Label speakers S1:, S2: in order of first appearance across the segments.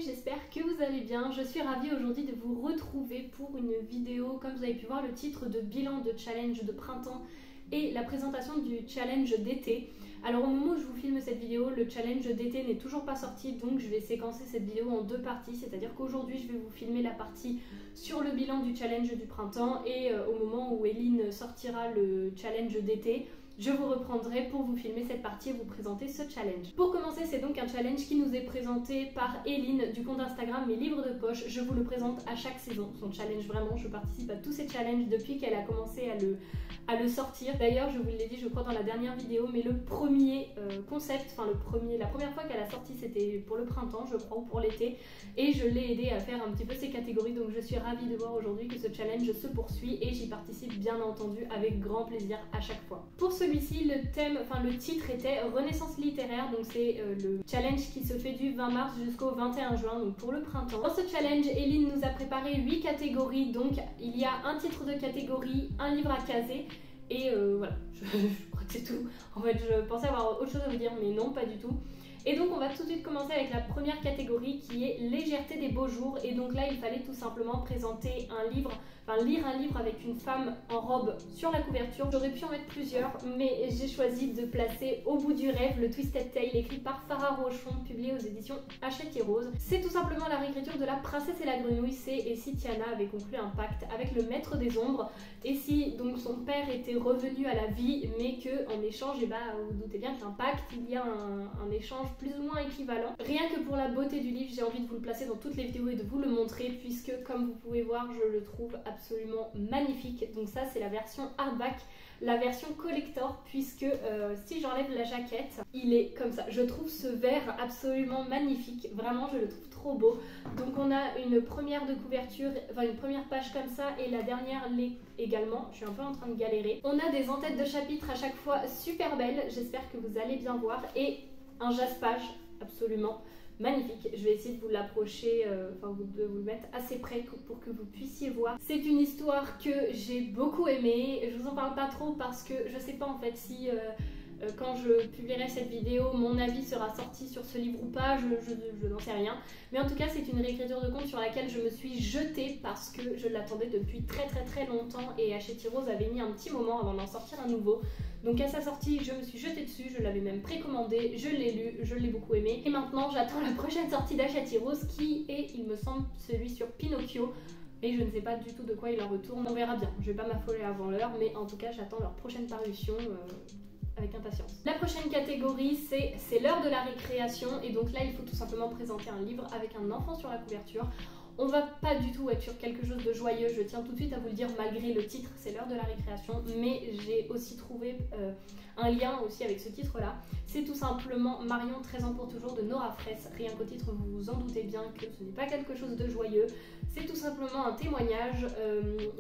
S1: j'espère que vous allez bien. Je suis ravie aujourd'hui de vous retrouver pour une vidéo, comme vous avez pu voir le titre, de bilan de challenge de printemps et la présentation du challenge d'été. Alors au moment où je vous filme cette vidéo, le challenge d'été n'est toujours pas sorti, donc je vais séquencer cette vidéo en deux parties, c'est-à-dire qu'aujourd'hui je vais vous filmer la partie sur le bilan du challenge du printemps et au moment où Eline sortira le challenge d'été, je vous reprendrai pour vous filmer cette partie et vous présenter ce challenge. Pour commencer, c'est donc un challenge qui nous est présenté par Eline du compte Instagram Mes Livres de Poche. Je vous le présente à chaque saison, son challenge vraiment. Je participe à tous ces challenges depuis qu'elle a commencé à le sortir. D'ailleurs, je vous l'ai dit, je crois dans la dernière vidéo, mais le premier concept, enfin la première fois qu'elle a sorti, c'était pour le printemps, je crois, ou pour l'été. Et je l'ai aidé à faire un petit peu ses catégories, donc je suis ravie de voir aujourd'hui que ce challenge se poursuit et j'y participe bien entendu avec grand plaisir à chaque fois. Pour celui-ci, le titre était Renaissance littéraire, donc c'est le challenge qui se fait du 20 mars jusqu'au 21 juin, donc pour le printemps. Dans ce challenge, Eline nous a préparé 8 catégories, donc il y a un titre de catégorie, un livre à caser, et voilà, je crois que c'est tout. En fait, je pensais avoir autre chose à vous dire, mais non, pas du tout. Et donc on va tout de suite commencer avec la première catégorie qui est légèreté des beaux jours. Et donc là il fallait tout simplement présenter un livre, lire un livre avec une femme en robe sur la couverture. J'aurais pu en mettre plusieurs, mais j'ai choisi de placer Au bout du rêve, le Twisted Tale, écrit par Farah Rochon, publié aux éditions Hachette et Rose. C'est tout simplement la réécriture de La Princesse et la Grenouille. C'est et si Tiana avait conclu un pacte avec le maître des ombres, et si donc son père était revenu à la vie, mais que en échange, vous doutez bien qu'un pacte, il y a un échange plus ou moins équivalent. Rien que pour la beauté du livre, j'ai envie de vous le placer dans toutes les vidéos et de vous le montrer, puisque comme vous pouvez voir, je le trouve absolument magnifique. Donc ça, c'est la version hardback, la version collector, puisque si j'enlève la jaquette, il est comme ça. Je trouve ce vert absolument magnifique, vraiment je le trouve trop beau. Donc on a une première de couverture, une première page comme ça, et la dernière l'est également. Je suis un peu en train de galérer. On a des en-têtes de chapitres à chaque fois super belles, j'espère que vous allez bien voir, et un jaspage absolument magnifique. Je vais essayer de vous l'approcher, de vous le mettre assez près pour que vous puissiez voir. C'est une histoire que j'ai beaucoup aimée. Je vous en parle pas trop parce que je sais pas en fait si quand je publierai cette vidéo, mon avis sera sorti sur ce livre ou pas, je n'en sais rien. Mais en tout cas, c'est une réécriture de conte sur laquelle je me suis jetée parce que je l'attendais depuis très longtemps et Hachette et Rose avait mis un petit moment avant d'en sortir un nouveau. Donc à sa sortie, je me suis jetée dessus, je l'avais même précommandé, je l'ai lu, je l'ai beaucoup aimé. Et maintenant, j'attends la prochaine sortie d'Hachette et Rose qui est, il me semble, celui sur Pinocchio. Et je ne sais pas du tout de quoi il en retourne, on verra bien. Je vais pas m'affoler avant l'heure, mais en tout cas, j'attends leur prochaine parution avec impatience. La prochaine catégorie, c'est l'heure de la récréation. Et donc là, il faut tout simplement présenter un livre avec un enfant sur la couverture. On va pas du tout être sur quelque chose de joyeux, je tiens tout de suite à vous le dire malgré le titre, c'est l'heure de la récréation, mais j'ai aussi trouvé un lien aussi avec ce titre-là. C'est tout simplement Marion, 13 ans pour toujours de Nora Fraisse. Rien qu'au titre, vous vous en doutez bien que ce n'est pas quelque chose de joyeux. C'est tout simplement un témoignage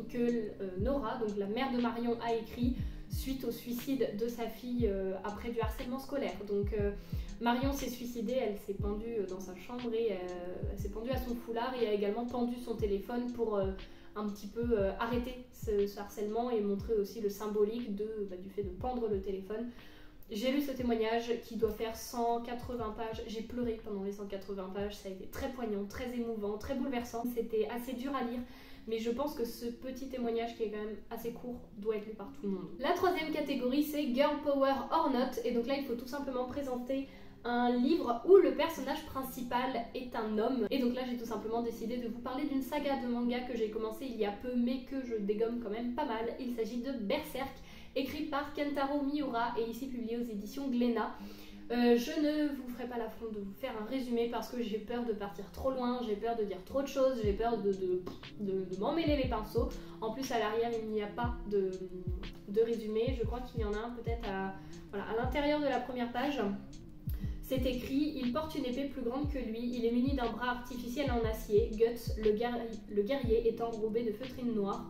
S1: que Nora, donc la mère de Marion, a écrit suite au suicide de sa fille après du harcèlement scolaire. Donc Marion s'est suicidée, elle s'est pendue dans sa chambre et elle s'est pendue à son foulard et a également pendu son téléphone pour un petit peu arrêter ce harcèlement et montrer aussi le symbolique du fait de pendre le téléphone. J'ai lu ce témoignage qui doit faire 180 pages, j'ai pleuré pendant les 180 pages, ça a été très poignant, très émouvant, très bouleversant, c'était assez dur à lire. Mais je pense que ce petit témoignage qui est quand même assez court doit être lu par tout le monde. La troisième catégorie, c'est Girl Power or Not. Et donc là, il faut tout simplement présenter un livre où le personnage principal est un homme. Et donc là, j'ai tout simplement décidé de vous parler d'une saga de manga que j'ai commencé il y a peu, mais que je dégomme quand même pas mal. Il s'agit de Berserk, écrit par Kentaro Miura et ici publié aux éditions Glénat. Je ne vous ferai pas l'affront de vous faire un résumé parce que j'ai peur de partir trop loin, j'ai peur de dire trop de choses, j'ai peur de m'emmêler les pinceaux. En plus à l'arrière il n'y a pas de résumé, je crois qu'il y en a un peut-être à l'intérieur de la première page. C'est écrit, il porte une épée plus grande que lui, il est muni d'un bras artificiel en acier, Guts, le guerrier, est enrobé de feutrine noire.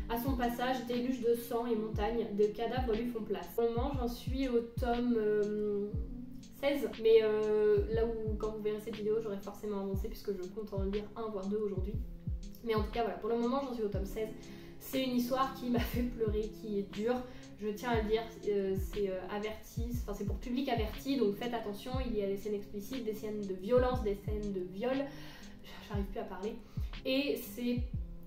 S1: À son passage, déluge de sang et montagnes de cadavres lui font place. Pour le moment, j'en suis au tome 16, mais là où quand vous verrez cette vidéo j'aurai forcément avancé puisque je compte en lire un voire deux aujourd'hui, mais en tout cas voilà, pour le moment j'en suis au tome 16. C'est une histoire qui m'a fait pleurer, qui est dure, je tiens à le dire, c'est averti, c'est pour public averti, donc faites attention, il y a des scènes explicites, des scènes de violence, des scènes de viol, j'arrive plus à parler. Et c'est,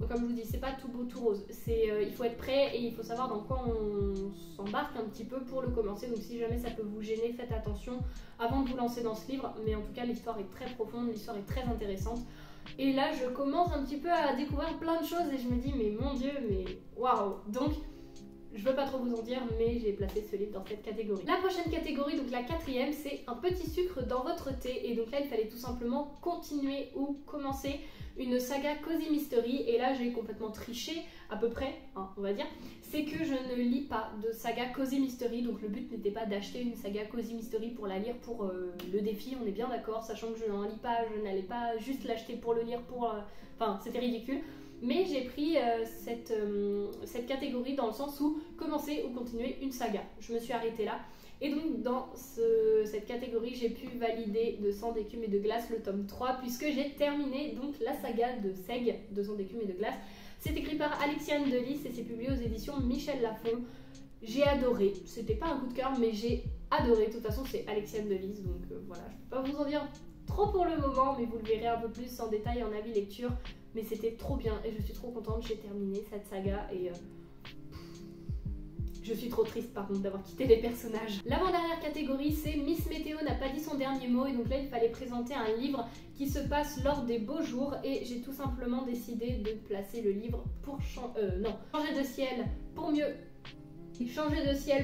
S1: comme je vous dis, c'est pas tout beau tout rose, il faut être prêt et il faut savoir dans quoi on s'embarque un petit peu pour le commencer. Donc si jamais ça peut vous gêner, faites attention avant de vous lancer dans ce livre, mais en tout cas l'histoire est très profonde, l'histoire est très intéressante. Et là je commence un petit peu à découvrir plein de choses et je me dis mais mon dieu, mais waouh. Donc je veux pas trop vous en dire, mais j'ai placé ce livre dans cette catégorie. La prochaine catégorie, donc la quatrième, c'est un petit sucre dans votre thé. Et donc là, il fallait tout simplement continuer ou commencer une saga Cozy Mystery. Et là, j'ai complètement triché, à peu près, hein, on va dire. C'est que je ne lis pas de saga Cozy Mystery. Donc le but n'était pas d'acheter une saga Cozy Mystery pour la lire pour le défi, on est bien d'accord. Sachant que je n'en lis pas, je n'allais pas juste l'acheter pour le lire pour... Enfin, c'était ridicule. Mais j'ai pris cette catégorie dans le sens où commencer ou continuer une saga. Je me suis arrêtée là. Et donc dans cette catégorie, j'ai pu valider de Sang d'écume et de glace le tome 3 puisque j'ai terminé donc la saga de Seg, de Sang d'écume et de glace. C'est écrit par Alexiane Delis et c'est publié aux éditions Michel Lafon. J'ai adoré. C'était pas un coup de cœur, mais j'ai adoré. De toute façon, c'est Alexiane Delis, donc voilà. Je peux pas vous en dire trop pour le moment, mais vous le verrez un peu plus en détail en avis lecture. Mais c'était trop bien et je suis trop contente, j'ai terminé cette saga et je suis trop triste par contre d'avoir quitté les personnages. L'avant-dernière catégorie, c'est Miss Météo n'a pas dit son dernier mot et donc là il fallait présenter un livre qui se passe lors des beaux jours et j'ai tout simplement décidé de placer le livre pour changer de ciel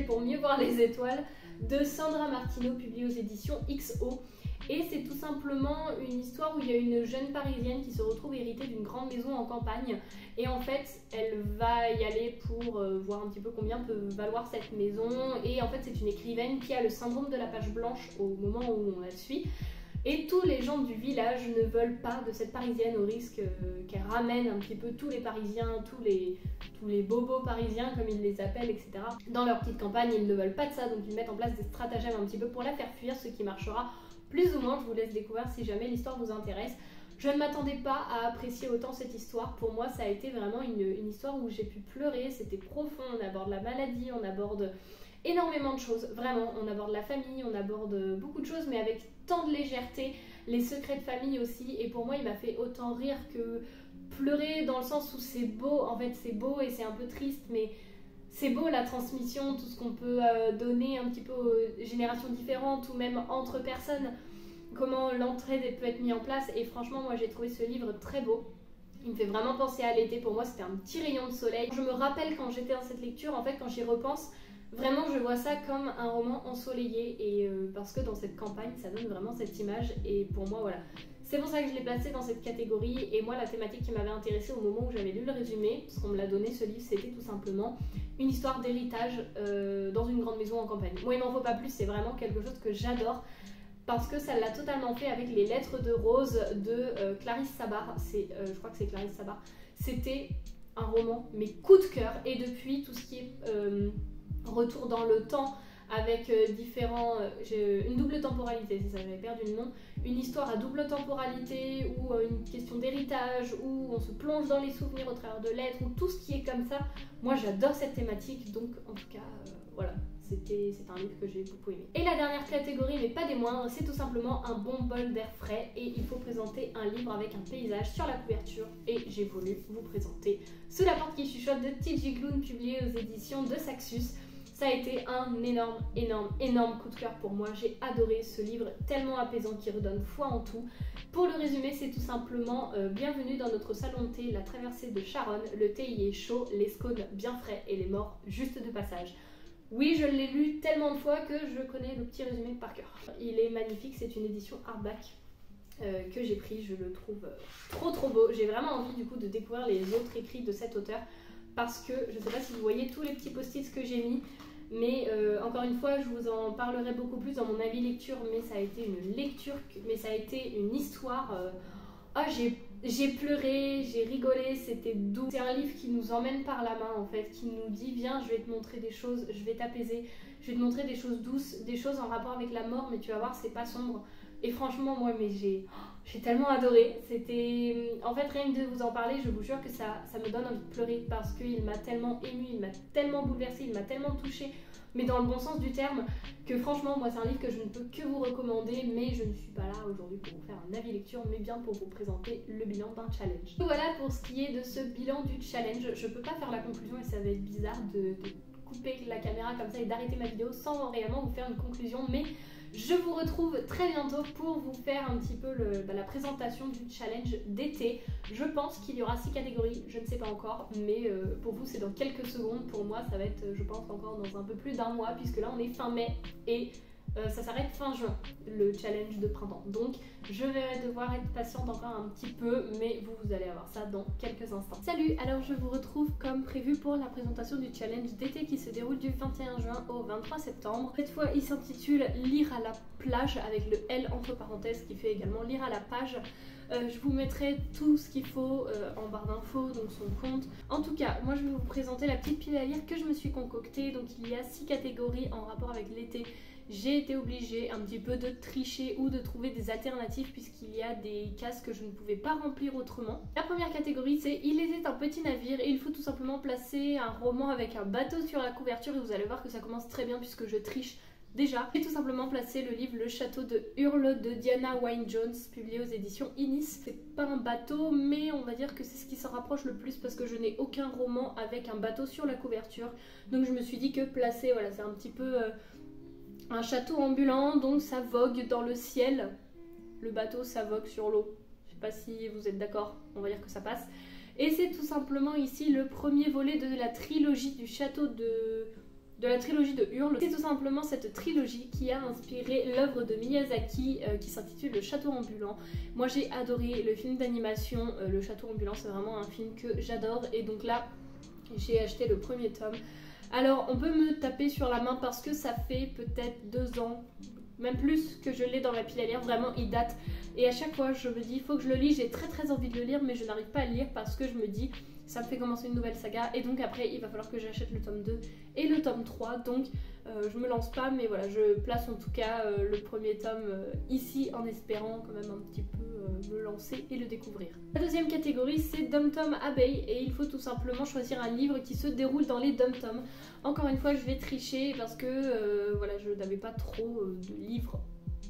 S1: pour mieux voir les étoiles de Sandra Martineau, publié aux éditions XO. Et c'est tout simplement une histoire où il y a une jeune parisienne qui se retrouve héritée d'une grande maison en campagne. Et en fait, elle va y aller pour voir un petit peu combien peut valoir cette maison. Et en fait, c'est une écrivaine qui a le syndrome de la page blanche au moment où on la suit. Et tous les gens du village ne veulent pas de cette parisienne au risque qu'elle ramène un petit peu tous les parisiens, tous les bobos parisiens comme ils les appellent, etc. Dans leur petite campagne, ils ne veulent pas de ça, donc ils mettent en place des stratagèmes un petit peu pour la faire fuir, ce qui marchera plus ou moins. Je vous laisse découvrir si jamais l'histoire vous intéresse. Je ne m'attendais pas à apprécier autant cette histoire. Pour moi, ça a été vraiment une histoire où j'ai pu pleurer, c'était profond, on aborde la maladie, on aborde énormément de choses, vraiment. On aborde la famille, on aborde beaucoup de choses, mais avec tant de légèreté, les secrets de famille aussi. Et pour moi, il m'a fait autant rire que pleurer, dans le sens où c'est beau. En fait, c'est beau et c'est un peu triste, mais c'est beau la transmission, tout ce qu'on peut donner un petit peu aux générations différentes ou même entre personnes, comment l'entraide peut être mise en place. Et franchement, moi j'ai trouvé ce livre très beau. Il me fait vraiment penser à l'été. Pour moi, c'était un petit rayon de soleil. Je me rappelle quand j'étais dans cette lecture, en fait, quand j'y repense, vraiment je vois ça comme un roman ensoleillé. Et parce que dans cette campagne, ça donne vraiment cette image. Et pour moi, voilà. C'est pour ça que je l'ai placé dans cette catégorie. Et moi, la thématique qui m'avait intéressée au moment où j'avais lu le résumé, parce qu'on me l'a donné, ce livre, c'était tout simplement une histoire d'héritage dans une grande maison en campagne. Moi, il m'en faut pas plus, c'est vraiment quelque chose que j'adore. Parce que ça l'a totalement fait avec Les Lettres de Rose de Clarisse Sabar. Je crois que c'est Clarisse Sabar. C'était un roman, mais coup de cœur. Et depuis, tout ce qui est retour dans le temps, avec une double temporalité, c'est ça, j'avais perdu le nom, une histoire à double temporalité ou une question d'héritage où on se plonge dans les souvenirs au travers de lettres ou tout ce qui est comme ça. Moi j'adore cette thématique, donc en tout cas voilà, c'est un livre que j'ai beaucoup aimé. Et la dernière catégorie, mais pas des moindres, c'est tout simplement un bon bol d'air frais et il faut présenter un livre avec un paysage sur la couverture et j'ai voulu vous présenter Sous la porte qui chuchote de T.J. Klune, publié aux éditions de Saxus. Ça a été un énorme coup de cœur pour moi. J'ai adoré ce livre tellement apaisant qui redonne foi en tout. Pour le résumer, c'est tout simplement bienvenue dans notre salon de thé, la traversée de Charonne. Le thé y est chaud, les scones bien frais et les morts juste de passage. Oui, je l'ai lu tellement de fois que je connais le petit résumé par cœur. Il est magnifique, c'est une édition hardback que j'ai pris. Je le trouve trop beau. J'ai vraiment envie du coup de découvrir les autres écrits de cet auteur parce que je ne sais pas si vous voyez tous les petits post-it que j'ai mis. Mais encore une fois, je vous en parlerai beaucoup plus dans mon avis lecture, mais ça a été une lecture, mais ça a été une histoire. J'ai pleuré, j'ai rigolé, c'était doux. C'est un livre qui nous emmène par la main en fait, qui nous dit viens, je vais te montrer des choses, je vais t'apaiser, je vais te montrer des choses douces, des choses en rapport avec la mort, mais tu vas voir, c'est pas sombre. Et franchement, moi, mais j'ai tellement adoré. C'était, en fait, rien que de vous en parler, je vous jure que ça me donne envie de pleurer parce qu'il m'a tellement émue, il m'a tellement bouleversée, il m'a tellement touchée mais dans le bon sens du terme, que franchement moi c'est un livre que je ne peux que vous recommander, mais je ne suis pas là aujourd'hui pour vous faire un avis lecture, mais bien pour vous présenter le bilan d'un challenge. Voilà pour ce qui est de ce bilan du challenge. Je peux pas faire la conclusion et ça va être bizarre de couper la caméra comme ça et d'arrêter ma vidéo sans réellement vous faire une conclusion, mais je vous retrouve très bientôt pour vous faire un petit peu la présentation du challenge d'été. Je pense qu'il y aura 6 catégories, je ne sais pas encore, mais pour vous c'est dans quelques secondes. Pour moi ça va être, je pense, encore dans un peu plus d'un mois, puisque là on est fin mai et ça s'arrête fin juin, le challenge de printemps. Donc je vais devoir être patiente encore un petit peu, mais vous allez avoir ça dans quelques instants. Salut, alors je vous retrouve comme prévu pour la présentation du challenge d'été qui se déroule du 21 juin au 23 septembre. Cette fois il s'intitule Lire à la plage, avec le L entre parenthèses qui fait également lire à la page. Je vous mettrai tout ce qu'il faut en barre d'infos, donc son compte. En tout cas, moi je vais vous présenter la petite pile à lire que je me suis concoctée. Donc il y a 6 catégories en rapport avec l'été. J'ai été obligée un petit peu de tricher ou de trouver des alternatives puisqu'il y a des cases que je ne pouvais pas remplir autrement. La première catégorie c'est Il était un petit navire et il faut tout simplement placer un roman avec un bateau sur la couverture, et vous allez voir que ça commence très bien puisque je triche déjà. J'ai tout simplement placé le livre Le Château de Hurle de Diana Wynne-Jones, publié aux éditions Innis. C'est pas un bateau, mais on va dire que c'est ce qui s'en rapproche le plus parce que je n'ai aucun roman avec un bateau sur la couverture. Donc je me suis dit que placer, voilà, c'est un petit peu un château ambulant, donc ça vogue dans le ciel. Le bateau, ça vogue sur l'eau. Je sais pas si vous êtes d'accord, on va dire que ça passe. Et c'est tout simplement ici le premier volet de la trilogie du château de la trilogie de Hurle. C'est tout simplement cette trilogie qui a inspiré l'œuvre de Miyazaki qui s'intitule Le Château Ambulant. Moi j'ai adoré le film d'animation Le Château Ambulant, c'est vraiment un film que j'adore, et donc là j'ai acheté le premier tome. Alors on peut me taper sur la main parce que ça fait peut-être 2 ans, même plus, que je l'ai dans ma pile à lire. Vraiment il date, et à chaque fois je me dis il faut que je le lise. J'ai très envie de le lire mais je n'arrive pas à le lire parce que je me dis ça me fait commencer une nouvelle saga, et donc après il va falloir que j'achète le tome 2 et le tome 3, donc je me lance pas, mais voilà, je place en tout cas le premier tome ici en espérant quand même un petit peu me lancer et le découvrir. La deuxième catégorie c'est Dum Tom Abbey, et il faut tout simplement choisir un livre qui se déroule dans les Dum Tom. Encore une fois je vais tricher parce que voilà, je n'avais pas trop de livres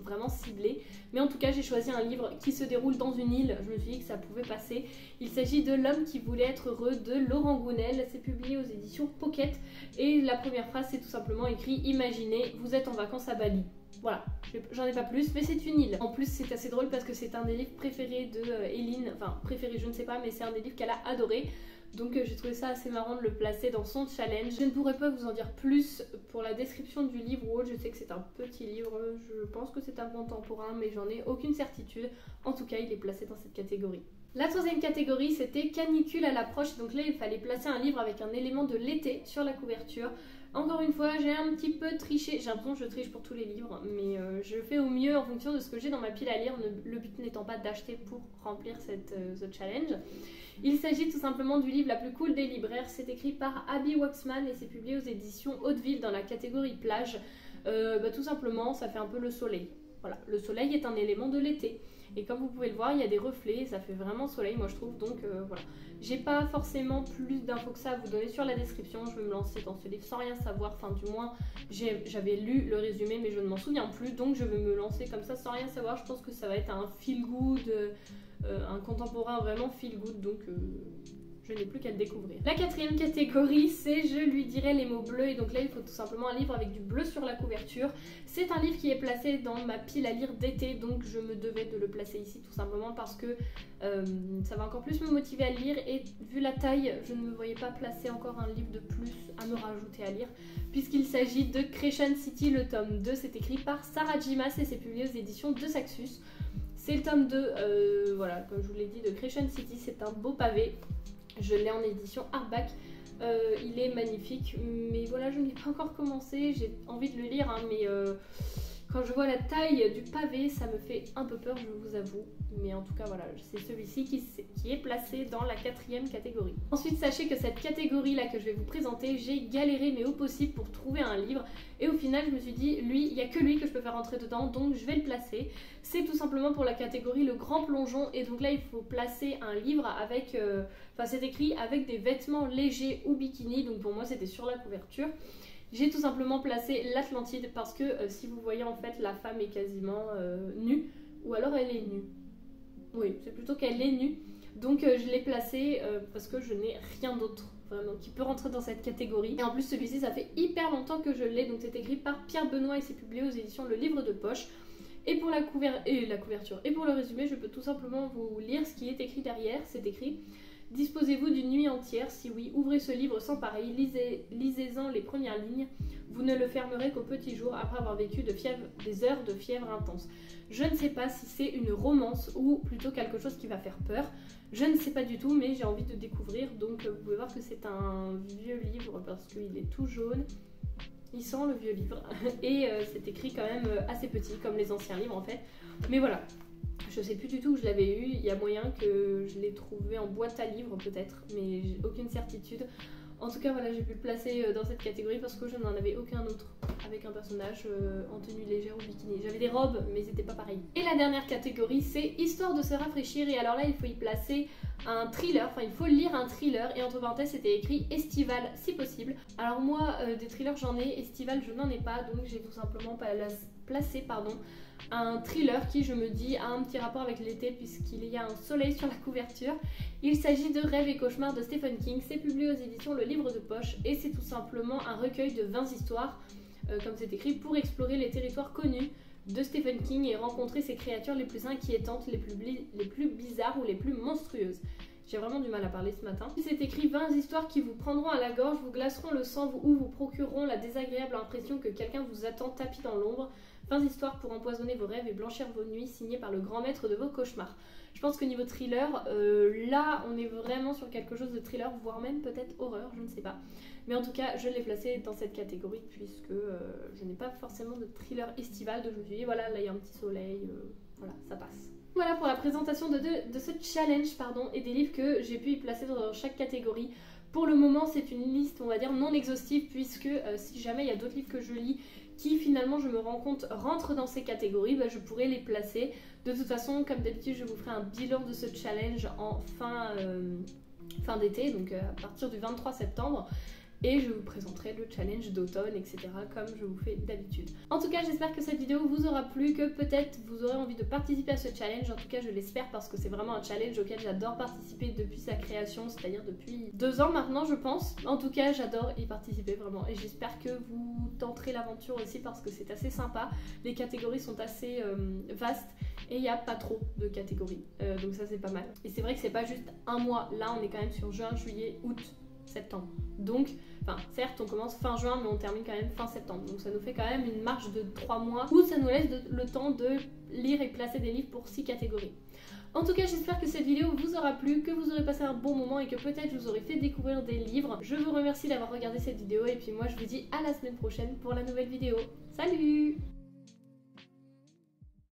S1: vraiment ciblé, mais en tout cas j'ai choisi un livre qui se déroule dans une île. Je me suis dit que ça pouvait passer. Il s'agit de L'homme qui voulait être heureux de Laurent Gounel. C'est publié aux éditions Pocket, et la première phrase c'est tout simplement écrit: imaginez, vous êtes en vacances à Bali. Voilà, j'en ai pas plus, mais c'est une île. En plus c'est assez drôle parce que c'est un des livres préférés de Eline, enfin préféré je ne sais pas, mais c'est un des livres qu'elle a adoré. Donc j'ai trouvé ça assez marrant de le placer dans son challenge. Je ne pourrais pas vous en dire plus pour la description du livre ou autre. Je sais que c'est un petit livre, je pense que c'est un contemporain, mais j'en ai aucune certitude. En tout cas il est placé dans cette catégorie. La troisième catégorie c'était Canicule à l'approche, donc là il fallait placer un livre avec un élément de l'été sur la couverture. Encore une fois j'ai un petit peu triché, j'ai l'impression que je triche pour tous les livres, mais je fais au mieux en fonction de ce que j'ai dans ma pile à lire, le but n'étant pas d'acheter pour remplir ce challenge. Il s'agit tout simplement du livre La plus cool des libraires. C'est écrit par Abby Waxman et c'est publié aux éditions Hauteville dans la catégorie plage. Tout simplement, ça fait un peu le soleil. Voilà, le soleil est un élément de l'été. Et comme vous pouvez le voir, il y a des reflets, ça fait vraiment soleil, moi je trouve. Donc voilà, j'ai pas forcément plus d'infos que ça à vous donner sur la description. Je vais me lancer dans ce livre sans rien savoir. Enfin, du moins, j'avais lu le résumé, mais je ne m'en souviens plus. Donc je vais me lancer comme ça sans rien savoir. Je pense que ça va être un feel good. Un contemporain vraiment feel good, donc je n'ai plus qu'à le découvrir. La quatrième catégorie c'est Je lui dirai les mots bleus, et donc là il faut tout simplement un livre avec du bleu sur la couverture. C'est un livre qui est placé dans ma pile à lire d'été, donc je me devais de le placer ici tout simplement parce que ça va encore plus me motiver à le lire, et vu la taille je ne me voyais pas placer encore un livre de plus à me rajouter à lire, puisqu'il s'agit de Crescent City, le tome 2. C'est écrit par Sarah J. Maas et c'est publié aux éditions de Saxus. C'est le tome 2, voilà, comme je vous l'ai dit, de Crescent City. C'est un beau pavé. Je l'ai en édition hardback. Il est magnifique, mais voilà, je n'ai pas encore commencé. J'ai envie de le lire, hein, mais quand je vois la taille du pavé, ça me fait un peu peur, je vous avoue. Mais en tout cas, voilà, c'est celui-ci qui est placé dans la quatrième catégorie. Ensuite, sachez que cette catégorie-là que je vais vous présenter, j'ai galéré mais au possible pour trouver un livre. Et au final, je me suis dit, lui, il n'y a que lui que je peux faire rentrer dedans, donc je vais le placer. C'est tout simplement pour la catégorie Le Grand Plongeon. Et donc là, il faut placer un livre avec... Enfin, c'est écrit avec des vêtements légers ou bikini. Donc pour moi, c'était sur la couverture. J'ai tout simplement placé l'Atlantide parce que si vous voyez en fait la femme est quasiment nue, ou alors elle est nue. Oui, c'est plutôt qu'elle est nue. Donc je l'ai placé parce que je n'ai rien d'autre vraiment qui peut rentrer dans cette catégorie. Et en plus celui-ci ça fait hyper longtemps que je l'ai, donc c'est écrit par Pierre Benoît et c'est publié aux éditions Le Livre de Poche. Et pour la couverture et pour le résumé, je peux tout simplement vous lire ce qui est écrit derrière. C'est écrit: disposez-vous d'une nuit entière, si oui, ouvrez ce livre sans pareil, lisez-en les premières lignes, vous ne le fermerez qu'au petit jour après avoir vécu des heures de fièvre intense. Je ne sais pas si c'est une romance ou plutôt quelque chose qui va faire peur, je ne sais pas du tout, mais j'ai envie de découvrir, donc vous pouvez voir que c'est un vieux livre parce qu'il est tout jaune. Il sent le vieux livre et c'est écrit quand même assez petit comme les anciens livres en fait, mais voilà. Je sais plus du tout où je l'avais eu, il y a moyen que je l'ai trouvé en boîte à livres peut-être, mais j'ai aucune certitude. En tout cas voilà, j'ai pu le placer dans cette catégorie parce que je n'en avais aucun autre avec un personnage en tenue légère ou bikini. J'avais des robes mais c'était pas pareil. Et la dernière catégorie c'est histoire de se rafraîchir, et alors là il faut y placer un thriller, enfin il faut lire un thriller, et entre parenthèses c'était écrit estival si possible. Alors moi des thrillers j'en ai, estival je n'en ai pas, donc j'ai tout simplement placé un thriller qui, je me dis, a un petit rapport avec l'été puisqu'il y a un soleil sur la couverture. Il s'agit de Rêves et cauchemars de Stephen King, c'est publié aux éditions Le Livre de Poche et c'est tout simplement un recueil de 20 histoires, comme c'est écrit, pour explorer les territoires connus de Stephen King et rencontrer ses créatures les plus inquiétantes, les plus bizarres ou les plus monstrueuses. J'ai vraiment du mal à parler ce matin. C'est écrit 20 histoires qui vous prendront à la gorge, vous glaceront le sang ou vous procureront la désagréable impression que quelqu'un vous attend tapis dans l'ombre. 20 histoires pour empoisonner vos rêves et blanchir vos nuits, signées par le grand maître de vos cauchemars. Je pense que niveau thriller, là on est vraiment sur quelque chose de thriller, voire même peut-être horreur, je ne sais pas. Mais en tout cas, je l'ai placé dans cette catégorie puisque je n'ai pas forcément de thriller estival, donc je me suis dit voilà, là il y a un petit soleil, voilà, ça passe. Voilà pour la présentation de ce challenge et des livres que j'ai pu y placer dans chaque catégorie. Pour le moment, c'est une liste, on va dire, non exhaustive puisque si jamais il y a d'autres livres que je lis qui finalement je me rends compte rentrent dans ces catégories, je pourrais les placer. De toute façon, comme d'habitude, je vous ferai un bilan de ce challenge en fin d'été, donc à partir du 23 septembre. Et je vous présenterai le challenge d'automne, etc. comme je vous fais d'habitude. En tout cas, j'espère que cette vidéo vous aura plu, que peut-être vous aurez envie de participer à ce challenge. En tout cas, je l'espère parce que c'est vraiment un challenge auquel j'adore participer depuis sa création, c'est-à-dire depuis 2 ans maintenant, je pense. En tout cas, j'adore y participer vraiment et j'espère que vous tenterez l'aventure aussi parce que c'est assez sympa. Les catégories sont assez vastes et il n'y a pas trop de catégories, donc ça c'est pas mal. Et c'est vrai que c'est pas juste un mois, là on est quand même sur juin, juillet, août, septembre. Donc, certes on commence fin juin mais on termine quand même fin septembre. Donc ça nous fait quand même une marge de 3 mois où ça nous laisse le temps de lire et placer des livres pour 6 catégories. En tout cas, j'espère que cette vidéo vous aura plu, que vous aurez passé un bon moment et que peut-être je vous aurai fait découvrir des livres. Je vous remercie d'avoir regardé cette vidéo et puis moi je vous dis à la semaine prochaine pour la nouvelle vidéo. Salut!